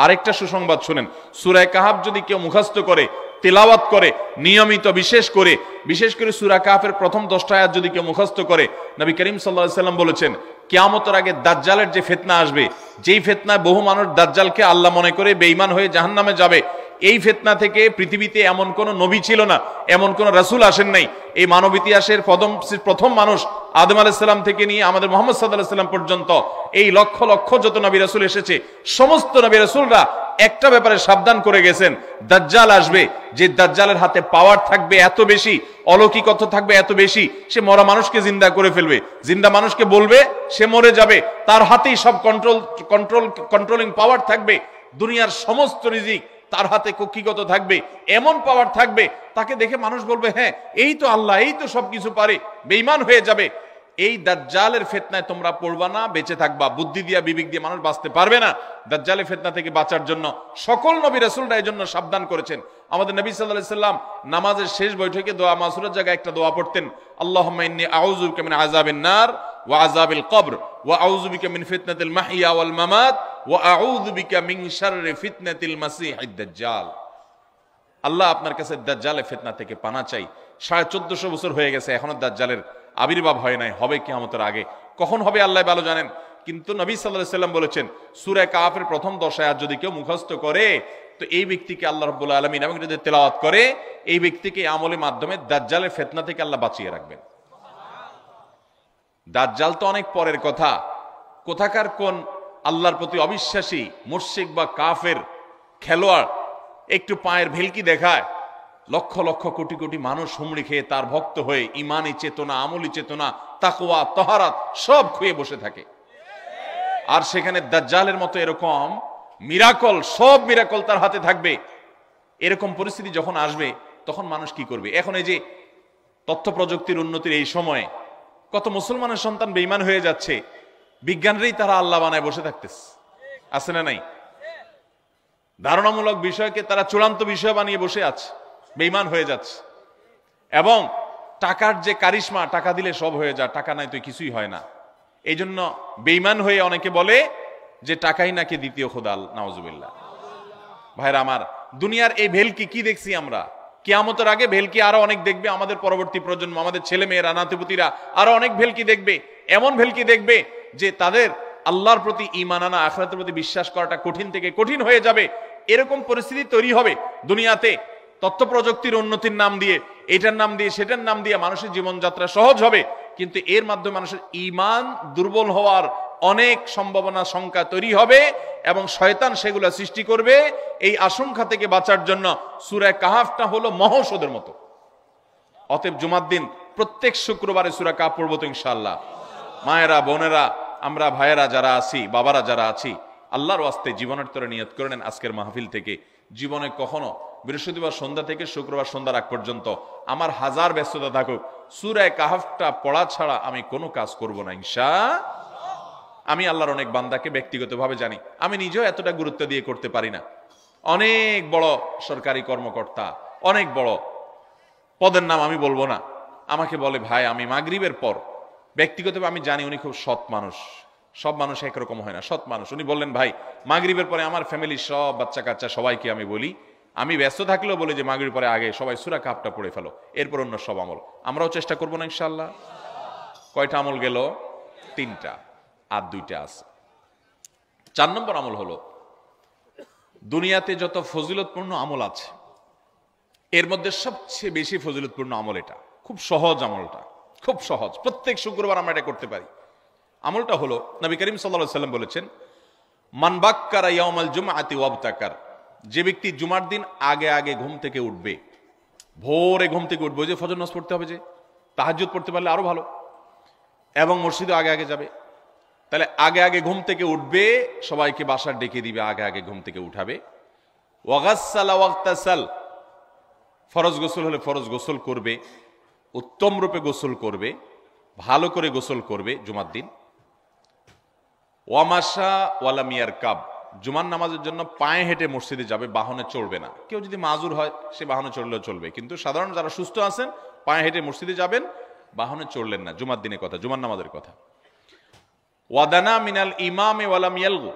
আরেকটা সুসংবাদ শুনেন, সূরা কাহফ যদি কেউ মুখস্থ করে, তেলাওয়াত করে নিয়মিত, বিশেষ করে সূরা কাহফের প্রথম 10টা আয়াত যদি কেউ মুখস্থ করে, নবী করিম সাল্লাল্লাহু আলাইহি সাল্লাম বলেছেন কিয়ামতের আগে দাজ্জালের যে ফিতনা আসবে, যেই ফিতনায় বহু মানুষ দাজ্জালকে আল্লাহ মনে করে বেঈমান হয়ে জাহান্নামে যাবে, এই ফিতনা থেকে পৃথিবীতে এমন কোন নবী ছিল না, এমন কোন রাসূল আসেন নাই। এই মানব ইতিহাসের প্রথম মানুষ আদম আলাইহিস সালাম থেকে নিয়ে আমাদের মুহাম্মদ সাল্লাল্লাহু আলাইহি সাল্লাম পর্যন্ত এই লক্ষ লক্ষ যত নবী রাসূল এসেছে, সমস্ত নবী রাসূলরা একটা ব্যাপারে সাবধান করে গেছেন, দাজ্জাল আসবে, যে দাজ্জালের হাতে পাওয়ার থাকবে এত বেশি, অলৌকিকত্ব থাকবে এত বেশি, সে মরা মানুষকে জিন্দা করে ফেলবে, জিন্দা মানুষকে বলবে সে মরে যাবে, তার হাতেই সব কন্ট্রোলিং পাওয়ার থাকবে, দুনিয়ার সমস্ত রিজিক তার হাতে কক্ষিগত থাকবে, এমন পাওয়ার থাকবে তাকে দেখে মানুষ বলবে হ্যাঁ এই তো আল্লাহ, এই তো সবকিছু পারে, বেঈমান হয়ে যাবে। এই দাজ্জালের ফিতনায় তোমরা পড়বা না, বেঁচে থাকবা। বুদ্ধি দিয়া বিবেক দিয়ে মানুষ বাঁচতে পারবে না। দাজ্জালের ফিতনা থেকে বাঁচার জন্য সকল নবী রাসূলরা এর জন্য সাবধান করেছেন। আমাদের নবী সাল্লাল্লাহু আলাইহি সাল্লাম নামাজের শেষ বৈঠকে দোয়া মাসুরের জায়গায় একটা দোয়া পড়তেন, আল্লাহুম্মা ইন্নী আউযু বিকা মিন আযাবিন নার ওয়া আযাবিল কবর ওয়া আউযু বিকা মিন ফিতনাতিল মাহইয়া ওয়াল মামাত ওয়া আউযু বিকা মিন শাররি ফিতনাতিল মাসীহিদ দাজ্জাল। আল্লাহ আপনার কাছে দাজ্জালের ফিতনা থেকে পানা চাই। 1450 বছর হয়ে গেছে, এখনো দাজ্জালের আবির্ভাব হয় নাই, হবে কিয়ামতের আগে। কখন হবে আল্লাহ ভালো জানেন। কিন্তু নবী সাল্লাল্লাহু আলাইহি সাল্লাম বলেছেন সূরা কাহফের প্রথম 10 আয়াত যদি কেউ মুখস্থ করে, তো এই ব্যক্তিকে আল্লাহ রাব্বুল আলামিন এবং যদি তেলাওয়াত করে, এই ব্যক্তিকে আমলের মাধ্যমে দাজ্জালের ফিতনা থেকে আল্লাহ বাঁচিয়ে রাখবেন। দাজ্জাল তো অনেক পরের কথা, কোথাকার কোন আল্লাহর প্রতি অবিশ্বাসী মুশরিক বা কাফের খেলোয়াড় একটু পায়ের ভেলকি দেখায়, লক্ষ লক্ষ কোটি কোটি মানুষ হুমড়ি খেয়ে তার ভক্ত হয়ে ইমানি চেতনা, আমলি চেতনা, তাকওয়া, তাহারাত সব খুঁয়ে বসে থাকে। আর সেখানে দাজ্জালের মতো এরকম মিরাকল, সব মিরাকল তার হাতে থাকবে। এরকম পরিস্থিতি যখন আসবে তখন মানুষ কি করবে? এখন এই যে তথ্য প্রযুক্তির উন্নতির এই সময়ে কত মুসলমানের সন্তান বেঈমান হয়ে যাচ্ছে, বিজ্ঞানীরাই তারা আল্লাহ বানায় বসে থাকতেছে, আছে না নাই? ধারণামূলক বিষয়কে তারা চূড়ান্ত বিষয় বানিয়ে বসে আছে, বেঈমান হয়ে যাচ্ছে। এবং টাকার যে কারিশমা, টাকা দিলে সব হয়ে যায়, টাকা নাই তো কিছুই হয় না। এই জন্য বেঈমান হয়ে অনেকে বলে যে টাকাই নাকি দ্বিতীয় খোদা, নাউজুবিল্লাহ। ভাইরা আমার, দুনিয়ার এই ভেলকি কি দেখছি আমরা? কিয়ামতের আগে ভেলকি আরো অনেক দেখবে আমাদের পরবর্তী প্রজন্ম, আমাদের ছেলে মেয়েরা, নাতিপুতিরা আরো অনেক ভেলকি দেখবে। এমন ভেলকি দেখবে যে তাদের আল্লাহর প্রতি ঈমান আনা, আখিরাতের প্রতি বিশ্বাস করাটা কঠিন থেকে কঠিন হয়ে যাবে। এরকম পরিস্থিতি তৈরি হবে দুনিয়াতে। তথ্য প্রযুক্তির উন্নতির নাম দিয়ে, এটার নাম দিয়ে, সেটার নাম দিয়ে মানুষের জীবনযাত্রা সহজ হবে, কিন্তু এর মাধ্যমে মানুষের ঈমান দুর্বল হওয়ার অনেক সম্ভাবনা, শঙ্কা তৈরি হবে এবং শয়তান সেগুলো সৃষ্টি করবে। এই আশঙ্কা থেকে বাঁচার জন্য সূরা কাহফটা হলো মহৌষধের মতো। অতএব জুমার দিন প্রত্যেক শুক্রবারে সূরা কাহফ পড়বো তো ইনশাআল্লাহ। মায়েরা, বোনেরা, আমরা ভাইয়েরা যারা আছি, বাবারা যারা আছি, আল্লাহর ওয়াস্তে জীবনের তরে নিয়ত করে নেন আজকের মাহফিল থেকে, জীবনে কখনো বৃহস্পতিবার সন্ধ্যা থেকে শুক্রবার সন্ধ্যার আগ পর্যন্ত আমার হাজার ব্যস্ততা থাকুক, সূরা কাহফটা পড়া ছাড়া আমি কোনো কাজ করব না ইনশাআল্লাহ। আমি আল্লাহর অনেক বান্দাকে ব্যক্তিগতভাবে জানি, আমি নিজেও এতটা গুরুত্ব দিয়ে করতে পারি না। অনেক বড় সরকারি কর্মকর্তা, অনেক বড় পদের নাম আমি বলবো না, আমাকে বলে ভাই আমি মাগরিবের পর, ব্যক্তিগতভাবে আমি জানি উনি খুব সৎ মানুষ, সব মানুষ একরকম হয় না, সৎ মানুষ। উনি বললেন ভাই মাগরিবের পরে আমার ফ্যামিলির সব বাচ্চা কাচ্চা সবাইকে আমি বলি, আমি ব্যস্ত থাকলেও বলি যে মাগরিবের পরে আগে সবাই সূরা কাহফটা পড়ে ফেলো, এরপর অন্য সব আমল। আমরাও চেষ্টা করবো না ইনশাআল্লাহ। কয়টা আমল গেল? 3টা, আর 2টা আছে। 4 নম্বর আমল হলো, দুনিয়াতে যত ফজিলতপূর্ণ আমল আছে এর মধ্যে সবচেয়ে বেশি ফজিলতপূর্ণ আমল এটা। খুব সহজ আমলটা, খুব সহজ, প্রত্যেক শুক্রবার আমরা এটা করতে পারি। আমলটা হলো, নবী করিম সাল্লাল্লাহু আলাইহি ওয়াসাল্লাম বলেছেন, মান বাক্কারা ইয়াউমাল জুমআতি ওয়াবতাকার, যে ব্যক্তি জুমার দিন আগে আগে ঘুম থেকে উঠবে, ভোরে ঘুম থেকে উঠবে, যে ফজর নামাজ পড়তে হবে, যে তাহাজ্জুদ পড়তে পারলে আরো ভালো, এবং মসজিদে আগে আগে যাবে, তাহলে আগে আগে ঘুম থেকে উঠবে, সবাইকে বাসার ডেকে দিবে, আগে আগে ঘুম থেকে উঠাবে। ওয়াগাসসালা ওয়াগতাসাল, ফরজ গোসল হলে ফরজ গোসল করবে, উত্তম রূপে গোসল করবে, ভালো করে গোসল করবে জুমার দিন। ওয়ামাশা ওয়ালাম ইয়ারকাব, জুমার নামাজের জন্য পায়ে হেঁটে মসজিদে যাবে, বাহনে চড়বে না। কেউ যদি মাজুর হয় সে বাহনে চড়লেও চলবে, কিন্তু সাধারণ যারা সুস্থ আছেন পায়ে হেঁটে মসজিদে যাবেন, বাহনে চড়লেন না। জুমার দিনের কথা, জুমার নামাজের কথা। ওয়াদানা মিনাল ইমামে ওয়ালাম ইয়ালগু,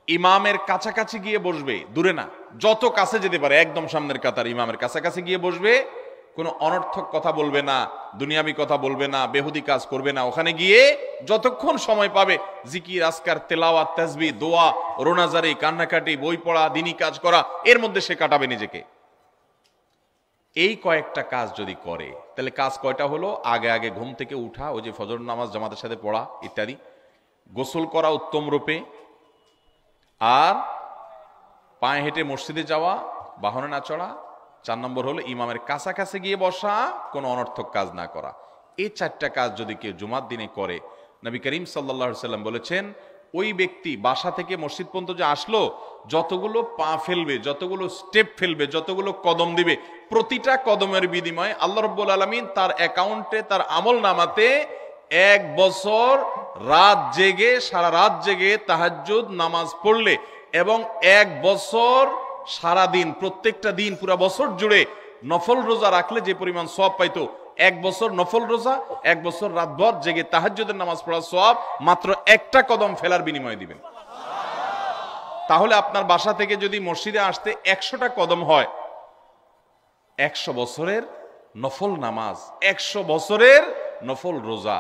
ইমামের কাছাকাছি গিয়ে বসবে, দূরে না, যত কাছে যেতে পারে একদম সামনের কাতার ইমামের কাছাকাছি গিয়ে বসবে, কোনো অনর্থক কথা বলবে না, দুনিয়াবি কথা বলবে না, বেহুদি কাজ করবে না। ওখানে গিয়ে যতক্ষণ সময় পাবে জিকির, আজকার, তেলাওয়াত, তাসবিহ, দোয়া, রোনাজারি, কান্নাকাটি, বই পড়া, দিনী কাজ করা, এর মধ্যে সে কাটাবে নিজেকে। এই কয়েকটা কাজ যদি করে তাহলে কাজ কয়টা হলো? আগে আগে ঘুম থেকে উঠা, ওই যে ফজর নামাজ জামাতের সাথে পড়া ইত্যাদি, গোসল করা উত্তম রূপে, আর পায়ে হেঁটে মসজিদে যাওয়া, বাহনে না চড়া, 4 নম্বর হলো ইমামের কাছাকাছি গিয়ে বসা, কোনো অনর্থক কাজ না করা। এই 4টা কাজ যদি কেউ জুমার দিনে করে, নবী করিম সাল্লাল্লাহু আলাইহি সাল্লাম বলেছেন ওই ব্যক্তি বাসা থেকে মসজিদ পর্যন্ত যে আসলো, যতগুলো পা ফেলবে, যতগুলো স্টেপ ফেলবে, যতগুলো কদম দিবে, প্রতিটা কদমের বিনিময়ে আল্লাহ রাব্বুল আলামিন তার অ্যাকাউন্টে, তার আমল নামাতে 1 বছর রাত জেগে, সারা রাত জেগে তাহাজ্জুদ নামাজ পড়লে এবং 1 বছর সারা দিন, প্রত্যেকটা দিন পুরা বছর জুড়ে নফল রোজা রাখলে যে পরিমাণ সওয়াব পাইতো, 1 বছর নফল রোজা, 1 বছর রাতভর জেগে তাহাজ্জুদের নামাজ পড়ার সওয়াব মাত্র একটা কদম ফেলার বিনিময়ে দিবেন। তাহলে আপনার বাসা থেকে যদি মসজিদে আসতে 100টা কদম হয়, 100 বছরের নফল নামাজ, 100 বছরের নফল রোজা,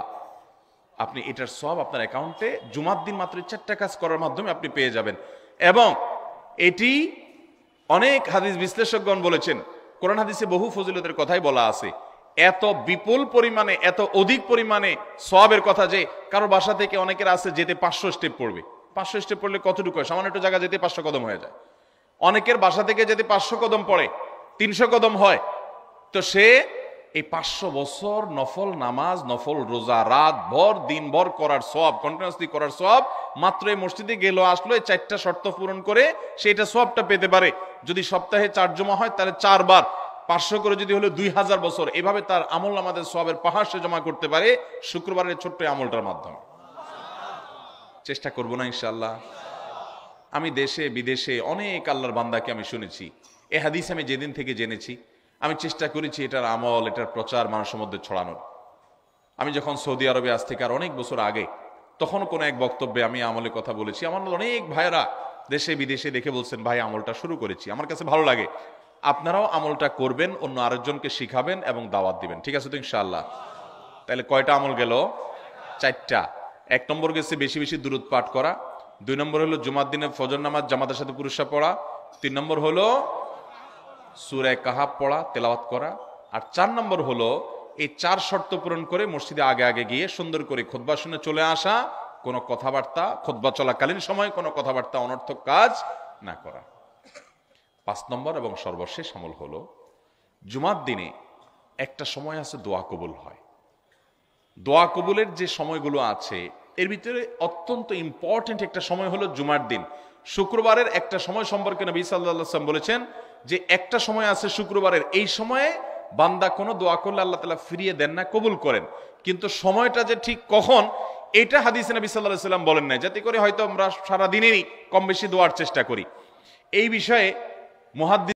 আপনি এটার সওয়াব আপনার অ্যাকাউন্টে জুমার দিন মাত্র 4টা কাজ করার মাধ্যমে আপনি পেয়ে যাবেন। এবং এটি অনেক হাদিস বিশ্লেষকগণ বলেছেন, কোরআন হাদিসে বহু ফজিলতের কথাই বলা আছে, এত বিপুল পরিমাণে, এত অধিক পরিমাণে সওয়াবের কথা যে কারো বাসা থেকে অনেকের আছে যেতে 500 স্টেপ পড়বে। 500 স্টেপ পড়লে কতটুকু হয়? সামান্য একটু জায়গা যেতে 500 কদম হয়ে যায়। অনেকের বাসা থেকে যেতে 500 কদম পড়ে 300 কদম হয়। তো সে এই 500 বছর নফল নামাজ, নফল রোজা, রাত ভর দিন ভর করার সওয়াব, কন্টিনিউয়াসলি করার সওয়াব মাত্র এই মসজিদে গেল আসলো, এই 4টা শর্ত পূরণ করে সেটা সওয়াবটা পেতে পারে। যদি সপ্তাহে 4 জমা হয় তাহলে 4 বার 500 করে যদি হলো 2000 বছর, এভাবে তার আমল আমাদের সওয়াবের পাহাড় সে জমা করতে পারে শুক্রবারের ছোট্ট আমলটার মাধ্যমে। চেষ্টা করব না ইনশাআল্লাহ? আমি দেশে বিদেশে অনেক আল্লাহর বান্দাকে আমি শুনেছি, এই হাদিস আমি যেদিন থেকে জেনেছি আমি চেষ্টা করেছি এটার আমল, এটার প্রচার মানুষের মধ্যে ছড়ানোর। আমি যখন সৌদি আরবে আজ থেকে আর অনেক বছর আগে, তখন কোনো এক বক্তব্যে আমি আমলের কথা বলেছি। আমার অনেক ভাইয়েরা দেশে বিদেশে দেখে বলছেন, ভাই আমলটা শুরু করেছি, আমার কাছে ভালো লাগে, আপনারাও আমলটা করবেন, অন্য আরেকজনকে শিখাবেন এবং দাওয়াত দিবেন। ঠিক আছে তো ইনশাআল্লাহ? তাহলে কয়টা আমল গেল? 4টা। 1 নম্বর গেছে বেশি বেশি দুরূদ পাঠ করা, 2 নম্বর হলো জুমার দিনে ফজর নামাজ জামাতের সাথে পুরুষরা পড়া, 3 নম্বর হলো সূরা কাহাফ পড়া, তেলাওয়াত করা, আর 4 নম্বর হলো এই 4 শর্ত পূরণ করে মসজিদে আগে আগে গিয়ে সুন্দর করে খুতবা শুনে চলে আসা, কোনো কথাবার্তা, খুতবা চলাকালীন সময় কোনো কথাবার্তা, অনর্থক কাজ না করা। 5 নম্বর এবং সর্বশেষ আমল হলো জুমার দিনে একটা সময় আছে দোয়া কবুল হয়। দোয়া কবুলের যে সময়গুলো আছে এর ভিতরে অত্যন্ত ইম্পর্টেন্ট একটা সময় হলো জুমার দিন। শুক্রবারের একটা সময় সম্পর্কে নবী সাল্লাল্লাহু আলাইহি ওয়াসাল্লাম বলেছেন যে একটা সময় আছে শুক্রবারের, এই সময়ে বান্দা কোনো দোয়া করলে আল্লাহ তাআলা ফিরিয়ে দেন না, কবুল করেন। কিন্তু সময়টা যে ঠিক কখন, এটা হাদিসে নবী সাল্লাল্লাহু আলাইহি ওয়াসাল্লাম বলেন নাই, যাতে করে হয়তো আমরা সারা দিনেরই কম বেশি দোয়ার চেষ্টা করি। এই বিষয়ে মুহাদ্দিস